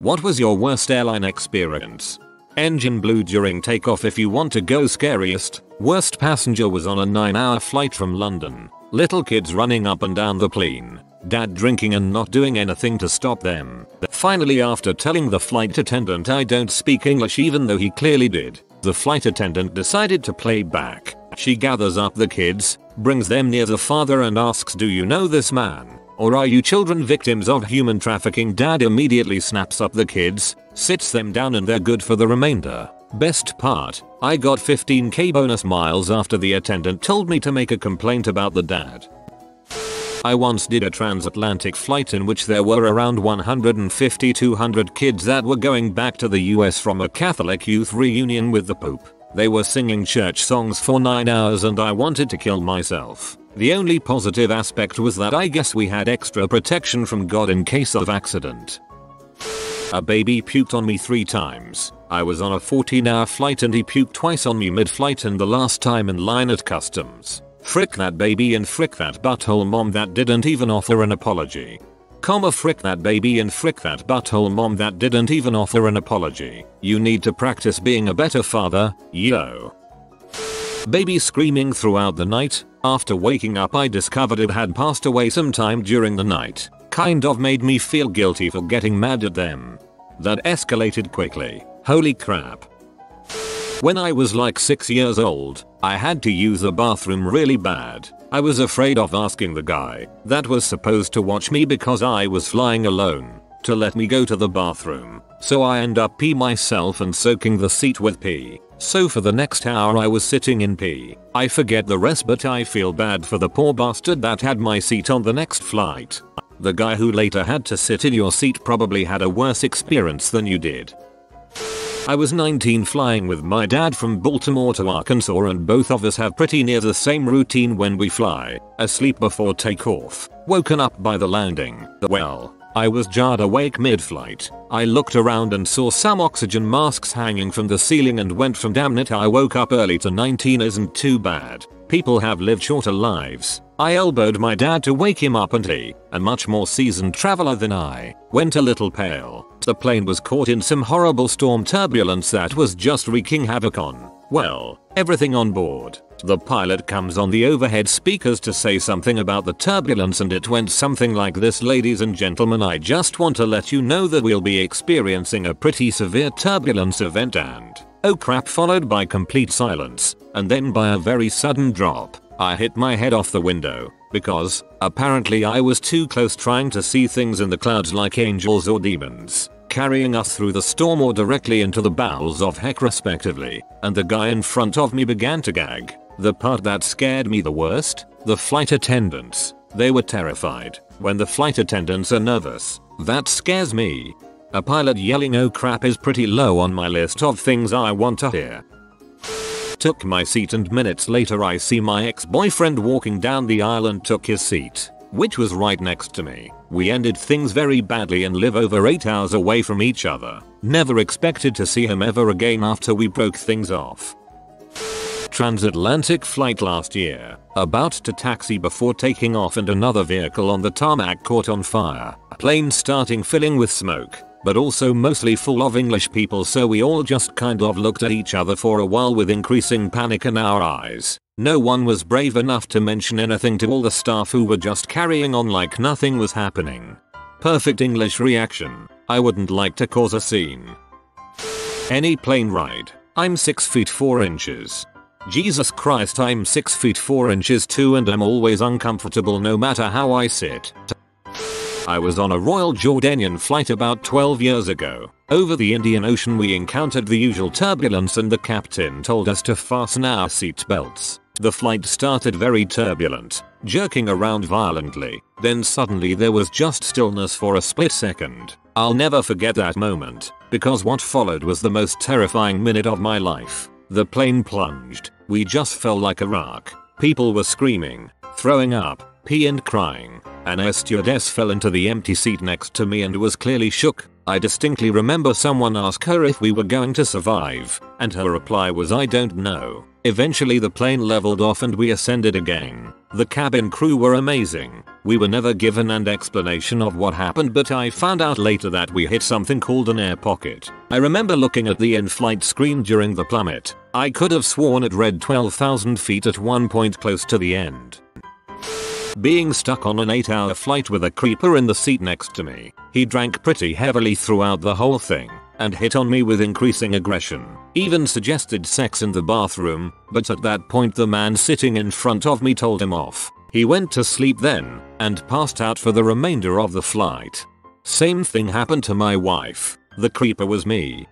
What was your worst airline experience? Engine blew during takeoff if you want to go scariest. Worst passenger was on a 9-hour flight from London. Little kids running up and down the plane. Dad drinking and not doing anything to stop them. Finally, after telling the flight attendant I don't speak English even though he clearly did, the flight attendant decided to play back. She gathers up the kids, brings them near the father and asks, "Do you know this man? Or are you children victims of human trafficking?" Dad immediately snaps up the kids, sits them down, and they're good for the remainder. Best part, I got 15k bonus miles after the attendant told me to make a complaint about the dad. I once did a transatlantic flight in which there were around 150-200 kids that were going back to the US from a Catholic youth reunion with the Pope. They were singing church songs for 9 hours and I wanted to kill myself. The only positive aspect was that I guess we had extra protection from God in case of accident. A baby puked on me 3 times. I was on a 14-hour flight and he puked twice on me mid-flight and the last time in line at customs. Frick that baby and frick that butthole mom that didn't even offer an apology. Frick that baby and frick that butthole mom that didn't even offer an apology. You need to practice being a better father, yo. Baby screaming throughout the night. After waking up I discovered it had passed away sometime during the night. Kind of made me feel guilty for getting mad at them. That escalated quickly. Holy crap. When I was like 6 years old, I had to use the bathroom really bad. I was afraid of asking the guy that was supposed to watch me because I was flying alone to let me go to the bathroom. So I end up pee myself and soaking the seat with pee. So for the next hour I was sitting in pee. I forget the rest, but I feel bad for the poor bastard that had my seat on the next flight. The guy who later had to sit in your seat probably had a worse experience than you did. I was 19 flying with my dad from Baltimore to Arkansas and both of us have pretty near the same routine when we fly. Asleep before takeoff, woken up by the landing. Well, I was jarred awake mid-flight. I looked around and saw some oxygen masks hanging from the ceiling and went from damn it I woke up early to 19 isn't too bad. People have lived shorter lives. I elbowed my dad to wake him up and he, a much more seasoned traveler than I, went a little pale. The plane was caught in some horrible storm turbulence that was just wreaking havoc on, well, everything on board. The pilot comes on the overhead speakers to say something about the turbulence and it went something like this: "Ladies and gentlemen, I just want to let you know that we'll be experiencing a pretty severe turbulence event," and oh crap, followed by complete silence, and then by a very sudden drop. I hit my head off the window because apparently I was too close trying to see things in the clouds like angels or demons carrying us through the storm or directly into the bowels of heck respectively, and the guy in front of me began to gag. The part that scared me the worst? The flight attendants. They were terrified. When the flight attendants are nervous, that scares me. A pilot yelling "oh crap" is pretty low on my list of things I want to hear. Took my seat and minutes later I see my ex-boyfriend walking down the aisle and took his seat, which was right next to me. We ended things very badly and live over 8 hours away from each other. Never expected to see him ever again after we broke things off. Transatlantic flight last year. About to taxi before taking off and another vehicle on the tarmac caught on fire. Plane starting filling with smoke, but also mostly full of English people, so we all just kind of looked at each other for a while with increasing panic in our eyes. No one was brave enough to mention anything to all the staff who were just carrying on like nothing was happening. Perfect English reaction. I wouldn't like to cause a scene. Any plane ride. I'm 6 feet 4 inches. Jesus Christ, I'm 6 feet 4 inches too and I'm always uncomfortable no matter how I sit. I was on a Royal Jordanian flight about 12 years ago. Over the Indian Ocean we encountered the usual turbulence and the captain told us to fasten our seat belts. The flight started very turbulent, jerking around violently. Then suddenly there was just stillness for a split second. I'll never forget that moment, because what followed was the most terrifying minute of my life. The plane plunged. We just fell like a rock. People were screaming, throwing up, peeing and crying. An air stewardess fell into the empty seat next to me and was clearly shook. I distinctly remember someone asked her if we were going to survive, and her reply was, "I don't know." Eventually the plane leveled off and we ascended again. The cabin crew were amazing. We were never given an explanation of what happened, but I found out later that we hit something called an air pocket. I remember looking at the in-flight screen during the plummet. I could have sworn it read 12,000 feet at one point close to the end. Being stuck on an 8-hour flight with a creeper in the seat next to me. He drank pretty heavily throughout the whole thing and hit on me with increasing aggression. Even suggested sex in the bathroom, but at that point the man sitting in front of me told him off. He went to sleep then and passed out for the remainder of the flight. Same thing happened to my wife. The creeper was me.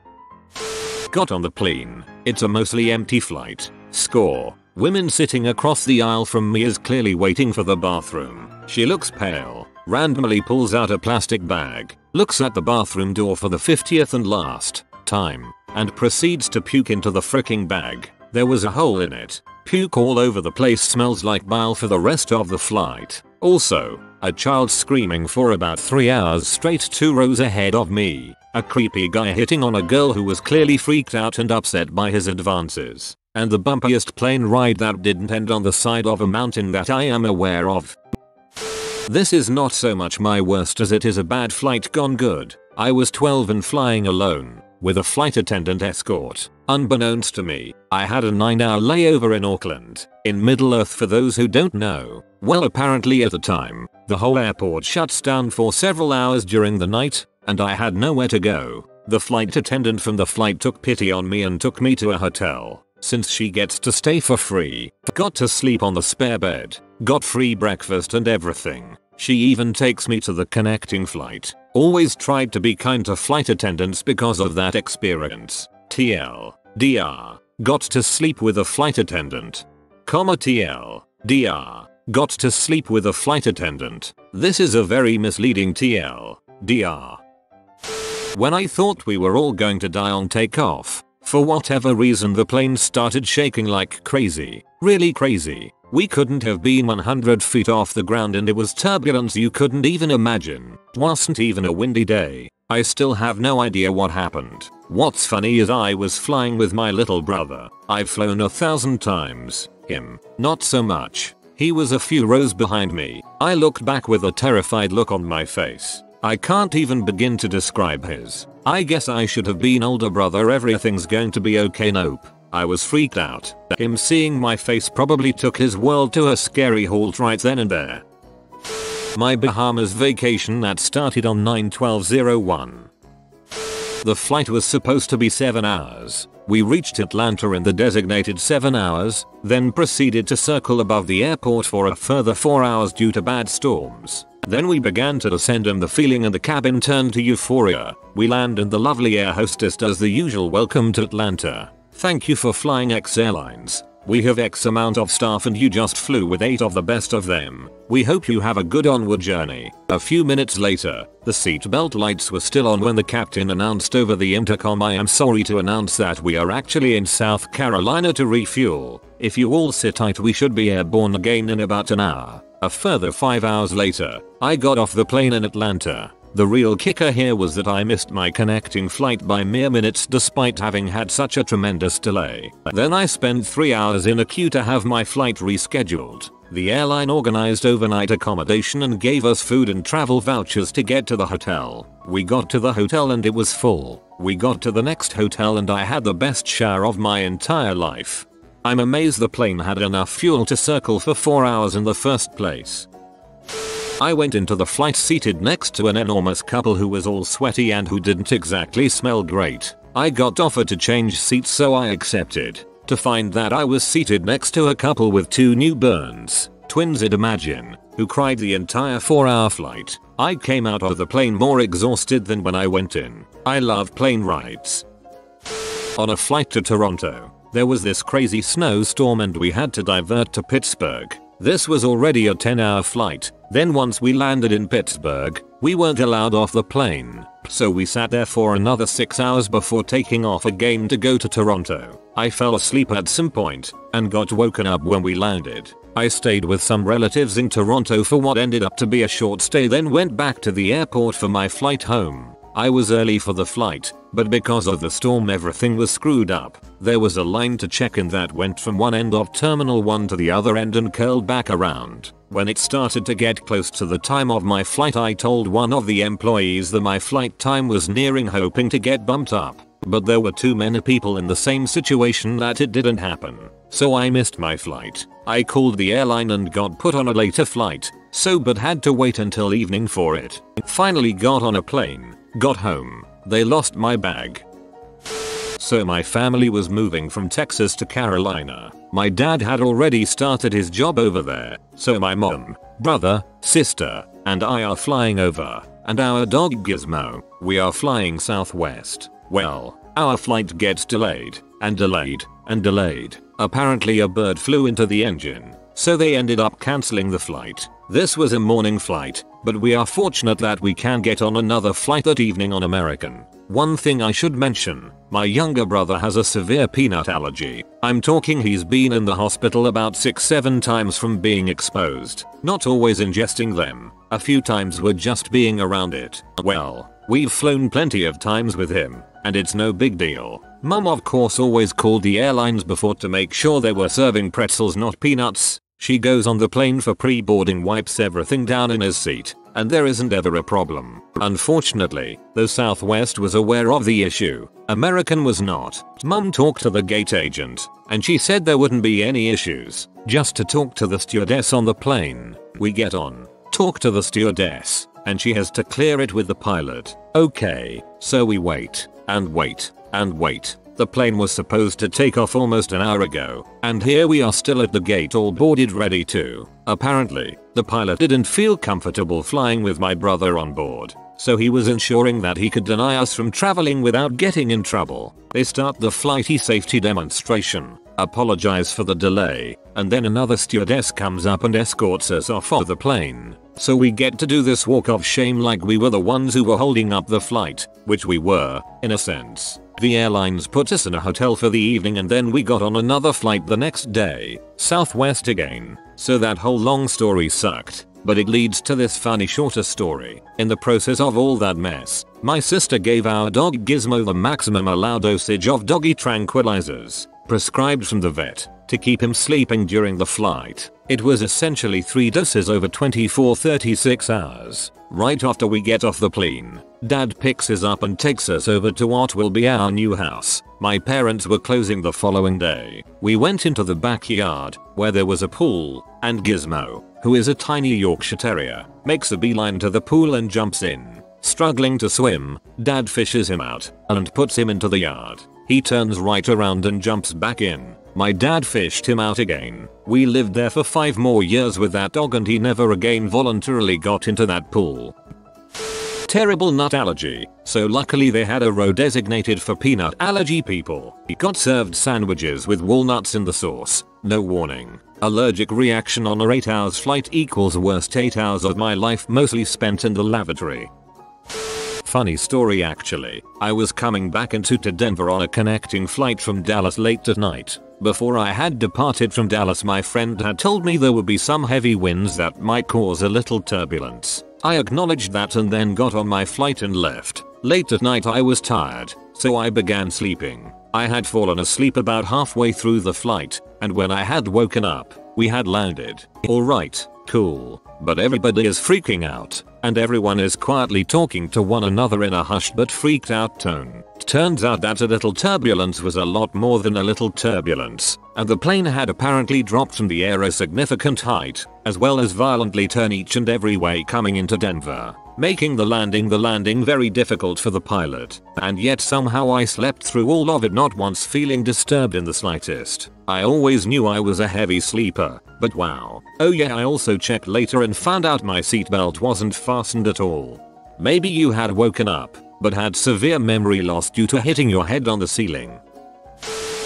Got on the plane. It's a mostly empty flight. Score. Women sitting across the aisle from me is clearly waiting for the bathroom. She looks pale. Randomly pulls out a plastic bag, looks at the bathroom door for the 50th and last time, and proceeds to puke into the fricking bag. There was a hole in it. Puke all over the place, smells like bile for the rest of the flight. Also, a child screaming for about 3 hours straight 2 rows ahead of me. A creepy guy hitting on a girl who was clearly freaked out and upset by his advances. And the bumpiest plane ride that didn't end on the side of a mountain that I am aware of. This is not so much my worst as it is a bad flight gone good. I was 12 and flying alone, with a flight attendant escort. Unbeknownst to me, I had a 9-hour layover in Auckland, in Middle Earth for those who don't know. Well, apparently at the time, the whole airport shuts down for several hours during the night, and I had nowhere to go. The flight attendant from the flight took pity on me and took me to a hotel, since she gets to stay for free. Got to sleep on the spare bed, got free breakfast and everything. She even takes me to the connecting flight. Always tried to be kind to flight attendants because of that experience. TL. DR. Got to sleep with a flight attendant. TL. DR. Got to sleep with a flight attendant. This is a very misleading TL. DR. When I thought we were all going to die on takeoff, for whatever reason the plane started shaking like crazy. Really crazy. We couldn't have been 100 feet off the ground and it was turbulence you couldn't even imagine. Wasn't even a windy day. I still have no idea what happened. What's funny is I was flying with my little brother. I've flown 1,000 times. Him, not so much. He was a few rows behind me. I looked back with a terrified look on my face. I can't even begin to describe his. I guess I should have been older brother, everything's going to be okay. Nope. I was freaked out. Him seeing my face probably took his world to a scary halt right then and there. My Bahamas vacation that started on 9/12/01. The flight was supposed to be 7 hours. We reached Atlanta in the designated 7 hours, then proceeded to circle above the airport for a further 4 hours due to bad storms. Then we began to descend and the feeling in the cabin turned to euphoria. We land and the lovely air hostess does the usual welcome to Atlanta. Thank you for flying X Airlines. We have X amount of staff and you just flew with 8 of the best of them. We hope you have a good onward journey. A few minutes later, the seatbelt lights were still on when the captain announced over the intercom, I am sorry to announce that we are actually in South Carolina to refuel. If you all sit tight we should be airborne again in about an hour. A further 5 hours later, I got off the plane in Atlanta. The real kicker here was that I missed my connecting flight by mere minutes despite having had such a tremendous delay. Then I spent 3 hours in a queue to have my flight rescheduled. The airline organized overnight accommodation and gave us food and travel vouchers to get to the hotel. We got to the hotel and it was full. We got to the next hotel and I had the best shower of my entire life. I'm amazed the plane had enough fuel to circle for 4 hours in the first place. I went into the flight seated next to an enormous couple who was all sweaty and who didn't exactly smell great. I got offered to change seats so I accepted, to find that I was seated next to a couple with 2 newborns, twins I'd imagine, who cried the entire 4-hour flight. I came out of the plane more exhausted than when I went in. I love plane rides. On a flight to Toronto, there was this crazy snowstorm and we had to divert to Pittsburgh. This was already a 10-hour flight. Then once we landed in Pittsburgh, we weren't allowed off the plane, so we sat there for another 6 hours before taking off again to go to Toronto. I fell asleep at some point and got woken up when we landed. I stayed with some relatives in Toronto for what ended up to be a short stay, then went back to the airport for my flight home. I was early for the flight, but because of the storm everything was screwed up. There was a line to check in that went from one end of Terminal 1 to the other end and curled back around. When it started to get close to the time of my flight, I told one of the employees that my flight time was nearing, hoping to get bumped up. But there were too many people in the same situation that it didn't happen. So I missed my flight. I called the airline and got put on a later flight, but had to wait until evening for it. Finally got on a plane, got home. They lost my bag. So my family was moving from Texas to Carolina. My dad had already started his job over there, so my mom, brother, sister, and I are flying over. And our dog Gizmo, we are flying Southwest. Well, our flight gets delayed, and delayed, and delayed. Apparently a bird flew into the engine, so they ended up cancelling the flight. This was a morning flight, but we are fortunate that we can get on another flight that evening on American. One thing I should mention, my younger brother has a severe peanut allergy. I'm talking he's been in the hospital about 6-7 times from being exposed. Not always ingesting them. A few times we're just being around it. Well, we've flown plenty of times with him, and it's no big deal. Mum of course always called the airlines before to make sure they were serving pretzels not peanuts. She goes on the plane for pre-boarding, wipes everything down in his seat, and there isn't ever a problem. Unfortunately, though Southwest was aware of the issue, American was not. Mum talked to the gate agent, and she said there wouldn't be any issues, just to talk to the stewardess on the plane. We get on, talk to the stewardess, and she has to clear it with the pilot. Okay, so we wait, and wait, and wait. The plane was supposed to take off almost an hour ago, and here we are still at the gate all boarded ready to. Apparently, the pilot didn't feel comfortable flying with my brother on board, so he was ensuring that he could deny us from traveling without getting in trouble. They start the flighty safety demonstration, apologize for the delay, and then another stewardess comes up and escorts us off of the plane. So we get to do this walk of shame like we were the ones who were holding up the flight, which we were, in a sense. The airlines put us in a hotel for the evening and then we got on another flight the next day, Southwest again. So that whole long story sucked, but it leads to this funny shorter story. In the process of all that mess, my sister gave our dog Gizmo the maximum allowed dosage of doggy tranquilizers, prescribed from the vet, to keep him sleeping during the flight. It was essentially 3 doses over 24-36 hours. Right after we get off the plane, Dad picks us up and takes us over to what will be our new house. My parents were closing the following day. We went into the backyard, where there was a pool, and Gizmo, who is a tiny Yorkshire Terrier, makes a beeline to the pool and jumps in. Struggling to swim, Dad fishes him out and puts him into the yard. He turns right around and jumps back in. My dad fished him out again. We lived there for 5 more years with that dog and he never again voluntarily got into that pool. Terrible nut allergy, so luckily they had a row designated for peanut allergy people. He got served sandwiches with walnuts in the sauce. No warning. Allergic reaction on a 8 hours flight equals worst 8 hours of my life mostly spent in the lavatory. Funny story actually. I was coming back into Denver on a connecting flight from Dallas late at night. Before I had departed from Dallas, my friend had told me there would be some heavy winds that might cause a little turbulence. I acknowledged that and then got on my flight and left. Late at night I was tired, so I began sleeping. I had fallen asleep about halfway through the flight, and when I had woken up, we had landed. Alright, cool. But everybody is freaking out, and everyone is quietly talking to one another in a hushed but freaked out tone. Turns out that a little turbulence was a lot more than a little turbulence, and the plane had apparently dropped from the air a significant height, as well as violently turn each and every way coming into Denver, making the landing very difficult for the pilot. And yet somehow I slept through all of it, not once feeling disturbed in the slightest. I always knew I was a heavy sleeper, but wow. Oh yeah, I also checked later and found out my seatbelt wasn't fastened at all. Maybe you had woken up, but had severe memory loss due to hitting your head on the ceiling.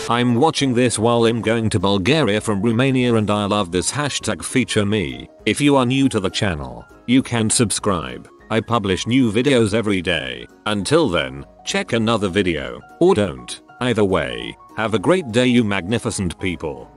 I'm watching this while I'm going to Bulgaria from Romania and I love this hashtag feature me. If you are new to the channel, you can subscribe. I publish new videos every day. Until then, check another video, or don't. Either way, have a great day you magnificent people.